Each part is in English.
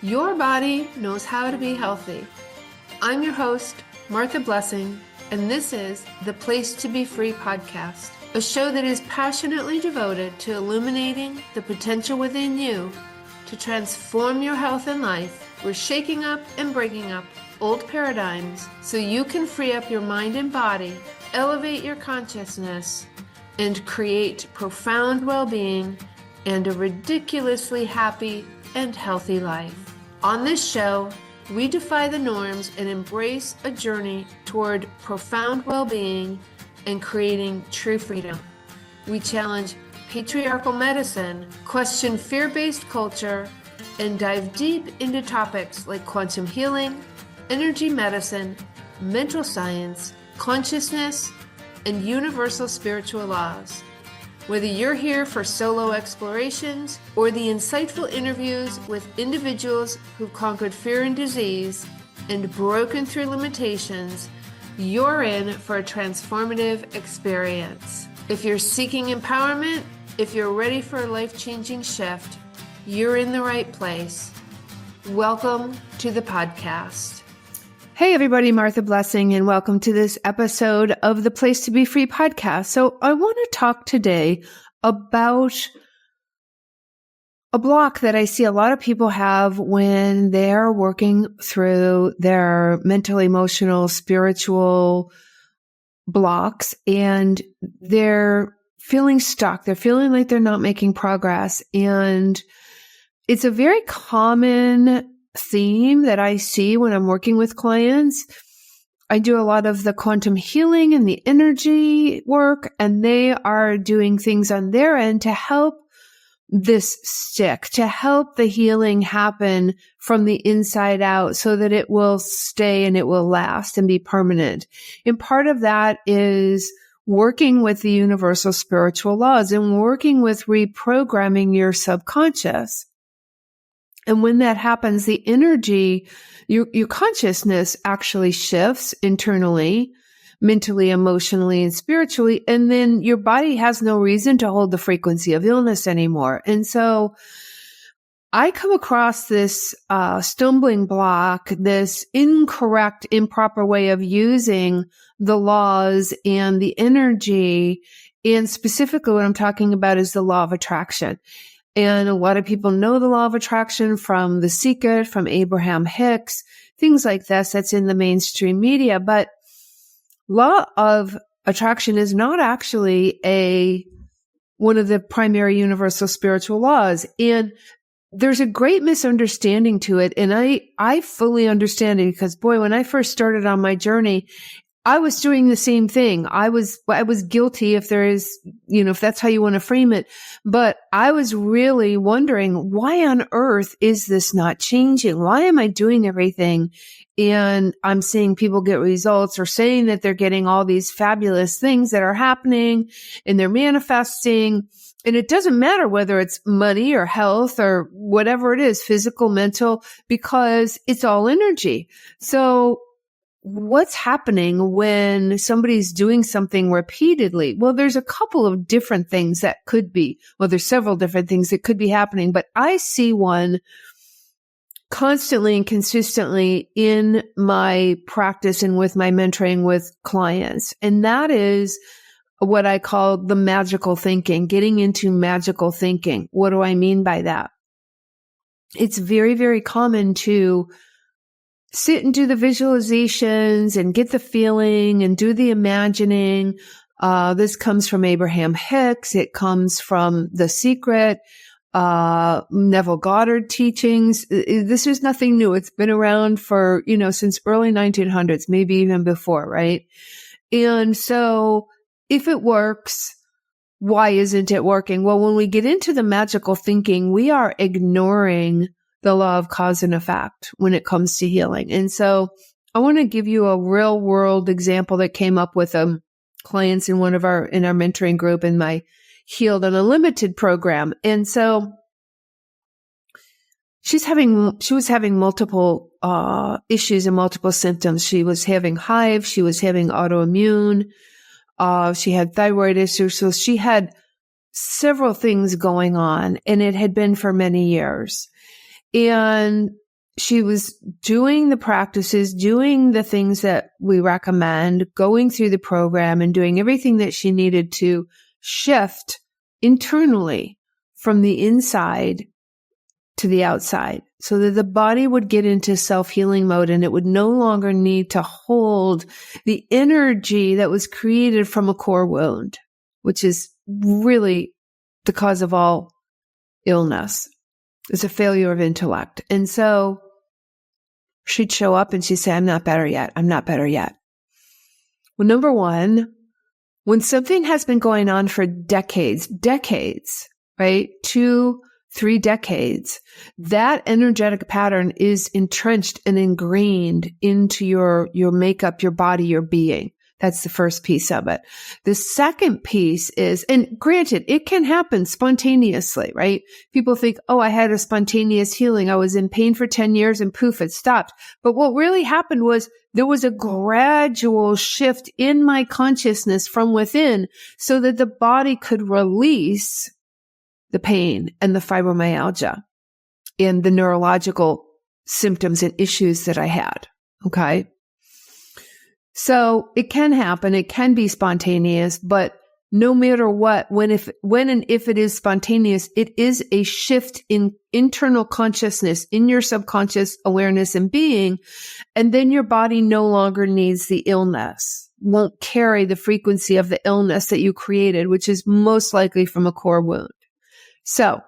Your body knows how to be healthy. I'm your host, Martha Blessing, and this is the Place to Be Free podcast, a show that is passionately devoted to illuminating the potential within you to transform your health and life. We're shaking up and breaking up old paradigms so you can free up your mind and body, elevate your consciousness, and create profound well-being and a ridiculously happy and healthy life. On this show, we defy the norms and embrace a journey toward profound well-being and creating true freedom. We challenge patriarchal medicine, question fear-based culture, and dive deep into topics like quantum healing, energy medicine, mental science, consciousness, and universal spiritual laws. Whether you're here for solo explorations or the insightful interviews with individuals who've conquered fear and disease and broken through limitations, you're in for a transformative experience. If you're seeking empowerment, if you're ready for a life-changing shift, you're in the right place. Welcome to the podcast. Hey everybody, Martha Blessing, and welcome to this episode of the Place to Be Free podcast. So I want to talk today about a block that I see a lot of people have when they're working through their mental, emotional, spiritual blocks, and they're feeling stuck. They're feeling like they're not making progress. And it's a very common theme that I see when I'm working with clients. I do a lot of the quantum healing and the energy work, and they are doing things on their end to help this stick, to help the healing happen from the inside out so that it will stay and it will last and be permanent. And part of that is working with the universal spiritual laws and working with reprogramming your subconscious. And when that happens, the energy, your consciousness actually shifts internally, mentally, emotionally, and spiritually. And then your body has no reason to hold the frequency of illness anymore. And so I come across this stumbling block, this incorrect, improper way of using the laws and the energy. And specifically what I'm talking about is the law of attraction. And a lot of people know the law of attraction from The Secret, from Abraham Hicks, things like this that's in the mainstream media. But law of attraction is not actually one of the primary universal spiritual laws. And there's a great misunderstanding to it. And I fully understand it because, boy, when I first started on my journey, I was doing the same thing. I was guilty if there is, if that's how you want to frame it. But I was really wondering, why on earth is this not changing? Why am I doing everything? And I'm seeing people get results or saying that they're getting all these fabulous things that are happening and they're manifesting. And it doesn't matter whether it's money or health or whatever it is, physical, mental, because it's all energy. So what's happening when somebody's doing something repeatedly? Well, there's a couple of different things that could be. Well, there's several different things that could be happening, but I see one constantly and consistently in my practice and with my mentoring with clients. And that is what I call the magical thinking, getting into magical thinking. What do I mean by that? It's very, very common to sit and do the visualizations and get the feeling and do the imagining. This comes from Abraham Hicks. It comes from The Secret, Neville Goddard teachings. This is nothing new. It's been around for, since early 1900s, maybe even before, right? And so if it works, why isn't it working? Well, when we get into the magical thinking, we are ignoring the law of cause and effect when it comes to healing. And so I want to give you a real world example that came up with clients in in our mentoring group in my Healed and Unlimited program. And so she was having multiple issues and multiple symptoms. She was having hives. She was having autoimmune. She had thyroid issues. So she had several things going on, and it had been for many years. And she was doing the practices, doing the things that we recommend, going through the program and doing everything that she needed to shift internally from the inside to the outside so that the body would get into self-healing mode and it would no longer need to hold the energy that was created from a core wound, which is really the cause of all illness. It's a failure of intellect. And so she'd show up and she'd say, I'm not better yet. I'm not better yet. Well, number one, when something has been going on for decades, right? 2, 3 decades, that energetic pattern is entrenched and ingrained into your makeup, your body, your being. That's the first piece of it. The second piece is, and granted, it can happen spontaneously, right? People think, oh, I had a spontaneous healing. I was in pain for 10 years and poof, it stopped. But what really happened was there was a gradual shift in my consciousness from within so that the body could release the pain and the fibromyalgia and the neurological symptoms and issues that I had. Okay. So it can happen. It can be spontaneous, but no matter what, when and if it is spontaneous, it is a shift in internal consciousness, in your subconscious awareness and being. And then your body no longer needs the illness, won't carry the frequency of the illness that you created, which is most likely from a core wound. So,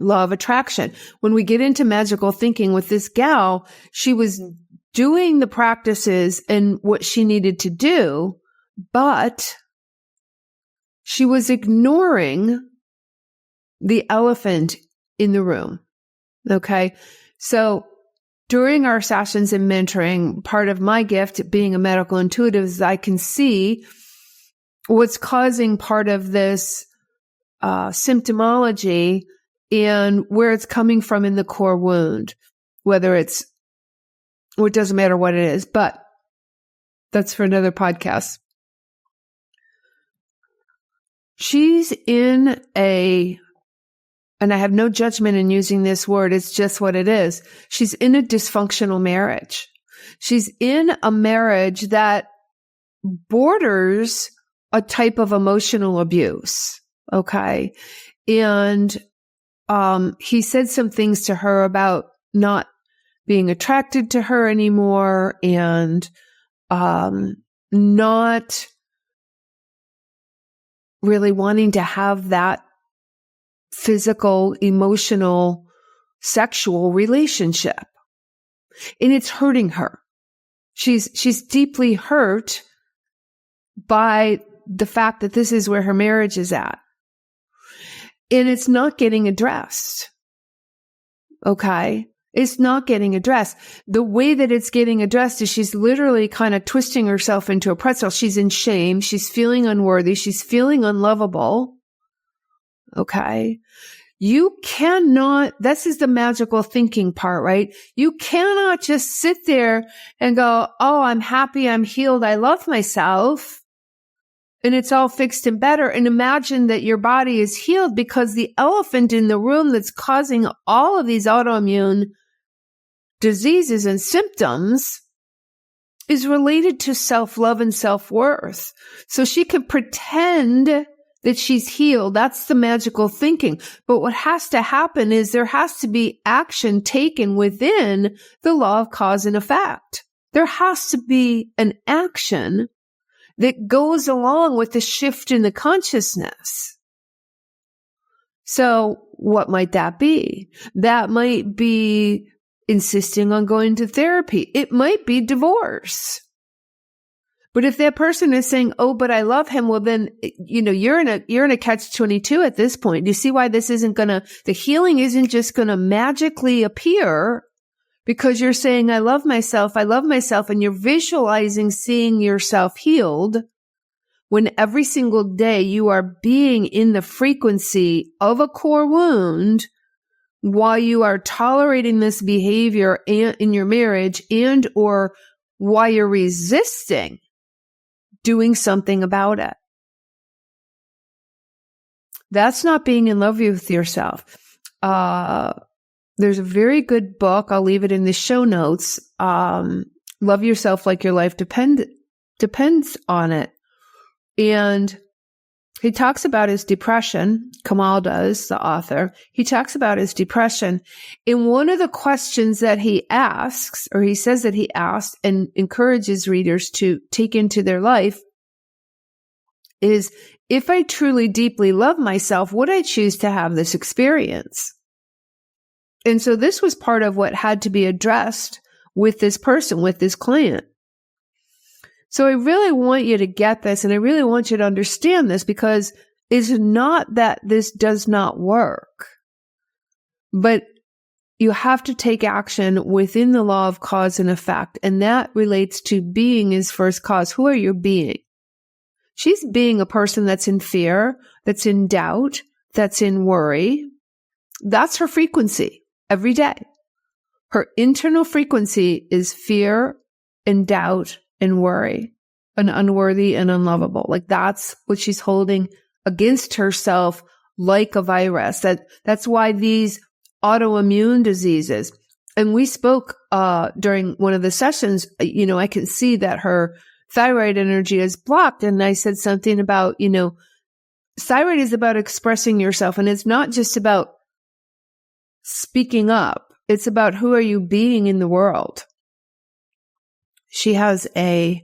law of attraction. When we get into magical thinking with this gal, she was doing the practices and what she needed to do, but she was ignoring the elephant in the room. Okay. So during our sessions in mentoring, part of my gift being a medical intuitive is I can see what's causing part of this symptomology and where it's coming from in the core wound, whether it doesn't matter what it is, but that's for another podcast. She's in and I have no judgment in using this word, it's just what it is. She's in a dysfunctional marriage. She's in a marriage that borders a type of emotional abuse. Okay. And he said some things to her about not being attracted to her anymore and not really wanting to have that physical, emotional, sexual relationship. And it's hurting her. She's deeply hurt by the fact that this is where her marriage is at. And it's not getting addressed. Okay? It's not getting addressed. The way that it's getting addressed is she's literally kind of twisting herself into a pretzel. She's in shame. She's feeling unworthy. She's feeling unlovable. Okay? You cannot, this is the magical thinking part, right? You cannot just sit there and go, oh, I'm happy, I'm healed, I love myself, and it's all fixed and better, and imagine that your body is healed, because the elephant in the room that's causing all of these autoimmune diseases and symptoms is related to self-love and self-worth. So she can pretend that she's healed. That's the magical thinking. But what has to happen is there has to be action taken within the law of cause and effect. There has to be an action that goes along with the shift in the consciousness. So what might that be? That might be insisting on going to therapy. It might be divorce. But if that person is saying, oh, but I love him, well, then, you're in a catch-22 at this point. Do you see why this the healing isn't just going to magically appear because you're saying, I love myself, and you're visualizing seeing yourself healed, when every single day you are being in the frequency of a core wound while you are tolerating this behavior in your marriage and or while you're resisting doing something about it. That's not being in love with yourself. There's a very good book. I'll leave it in the show notes. Love Yourself Like Your Life Depends on It. And he talks about his depression. Kamal does, the author. He talks about his depression. And one of the questions that he asks, or he says that he asked and encourages readers to take into their life is, if I truly deeply love myself, would I choose to have this experience? And so this was part of what had to be addressed with this person, with this client. So I really want you to get this, and I really want you to understand this, because it's not that this does not work, but you have to take action within the law of cause and effect. And that relates to being is first cause. Who are you being? She's being a person that's in fear, that's in doubt, that's in worry. That's her frequency every day. Her internal frequency is fear and doubt and worry, and unworthy and unlovable. Like, that's what she's holding against herself like a virus. That's why these autoimmune diseases, and we spoke during one of the sessions, I can see that her thyroid energy is blocked. And I said something about, thyroid is about expressing yourself. And it's not just about speaking up. It's about who are you being in the world. She has a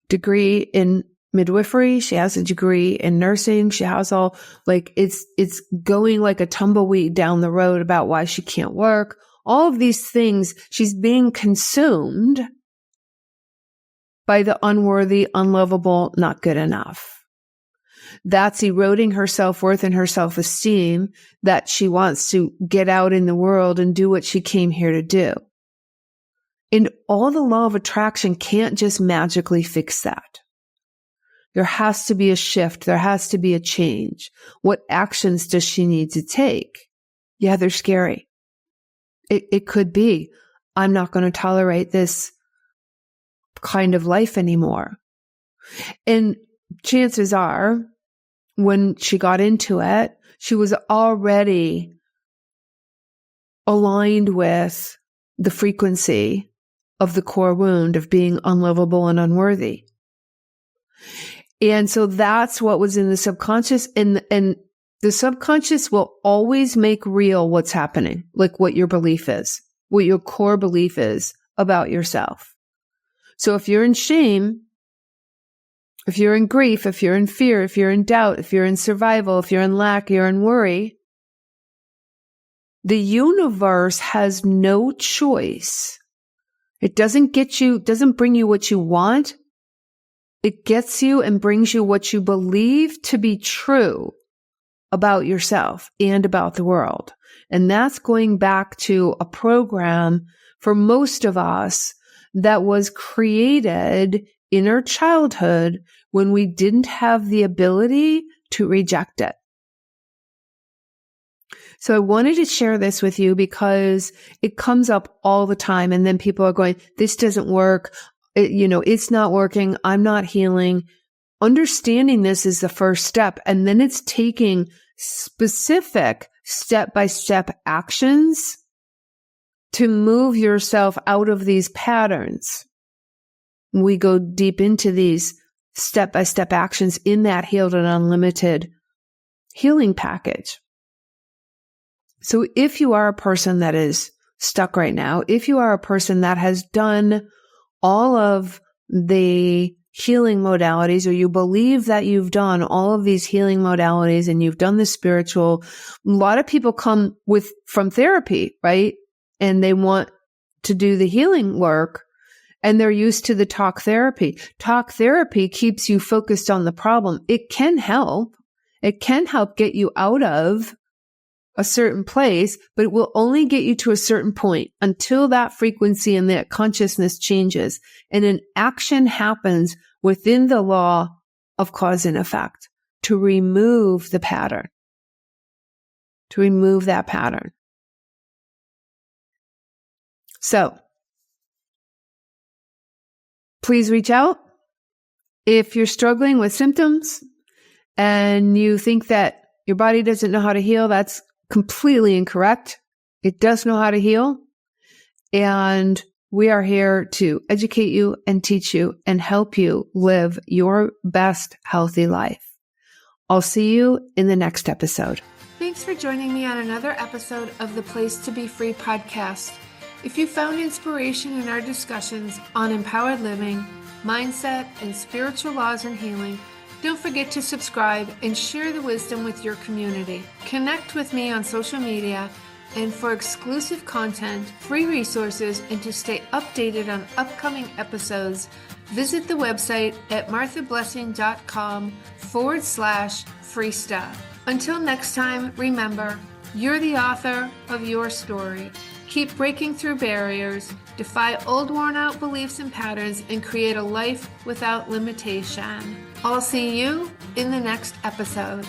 degree in midwifery. She has a degree in nursing. She has all, it's going like a tumbleweed down the road about why she can't work. All of these things, she's being consumed by the unworthy, unlovable, not good enough. That's eroding her self-worth and her self-esteem, that she wants to get out in the world and do what she came here to do. And all the law of attraction can't just magically fix that. There has to be a shift. There has to be a change. What actions does she need to take? Yeah, they're scary. It could be, I'm not going to tolerate this kind of life anymore. And chances are, when she got into it, she was already aligned with the frequency of the core wound of being unlovable and unworthy. And so that's what was in the subconscious, and the subconscious will always make real what's happening, like what your belief is, what your core belief is about yourself. So if you're in shame, if you're in grief, if you're in fear, if you're in doubt, if you're in survival, if you're in lack, you're in worry, the universe has no choice. It doesn't bring you what you want. It gets you and brings you what you believe to be true about yourself and about the world. And that's going back to a program for most of us that was created in our childhood when we didn't have the ability to reject it. So I wanted to share this with you because it comes up all the time. And then people are going, this doesn't work. It's not working. I'm not healing. Understanding this is the first step. And then it's taking specific step-by-step actions to move yourself out of these patterns. We go deep into these step-by-step actions in that Healed and Unlimited healing package. So if you are a person that is stuck right now, if you are a person that has done all of the healing modalities, or you believe that you've done all of these healing modalities and you've done the spiritual, a lot of people come from therapy, right? And they want to do the healing work, and they're used to the talk therapy. Talk therapy keeps you focused on the problem. It can help. It can help get you out of a certain place, but it will only get you to a certain point until that frequency and that consciousness changes. And an action happens within the law of cause and effect to remove the pattern, to remove that pattern. So please reach out if you're struggling with symptoms and you think that your body doesn't know how to heal. That's completely incorrect. It does know how to heal. And we are here to educate you and teach you and help you live your best healthy life. I'll see you in the next episode. Thanks for joining me on another episode of the Place to Be Free podcast. If you found inspiration in our discussions on empowered living, mindset, and spiritual laws and healing, don't forget to subscribe and share the wisdom with your community. Connect with me on social media, and for exclusive content, free resources, and to stay updated on upcoming episodes, visit the website at marthablessing.com/free stuff. Until next time, remember, you're the author of your story. Keep breaking through barriers, defy old worn-out beliefs and patterns, and create a life without limitation. I'll see you in the next episode.